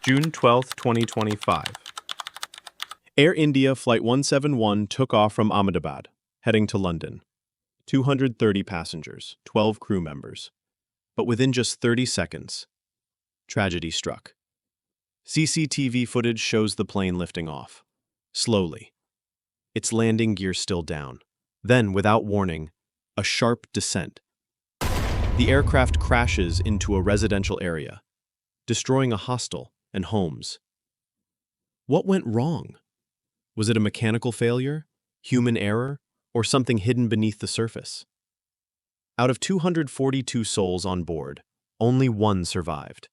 June 12, 2025. Air India Flight 171 took off from Ahmedabad, heading to London. 230 passengers, 12 crew members. But within just 30 seconds, tragedy struck. CCTV footage shows the plane lifting off. Slowly. Its landing gear still down. Then, without warning, a sharp descent. The aircraft crashes into a residential area, destroying a hostel and homes. What went wrong? Was it a mechanical failure, human error, or something hidden beneath the surface? Out of 242 souls on board, only one survived.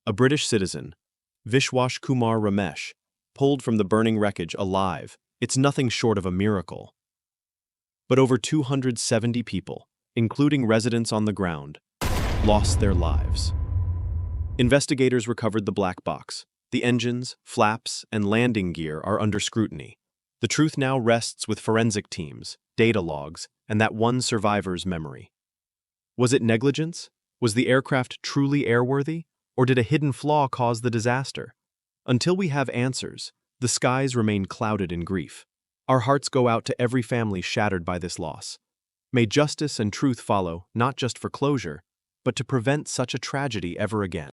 A British citizen, Vishwash Kumar Ramesh, pulled from the burning wreckage alive. It's nothing short of a miracle. But over 270 people, including residents on the ground, lost their lives. Investigators recovered the black box. The engines, flaps, and landing gear are under scrutiny. The truth now rests with forensic teams, data logs, and that one survivor's memory. Was it negligence? Was the aircraft truly airworthy? Or did a hidden flaw cause the disaster? Until we have answers, the skies remain clouded in grief. Our hearts go out to every family shattered by this loss. May justice and truth follow, not just for closure, but to prevent such a tragedy ever again.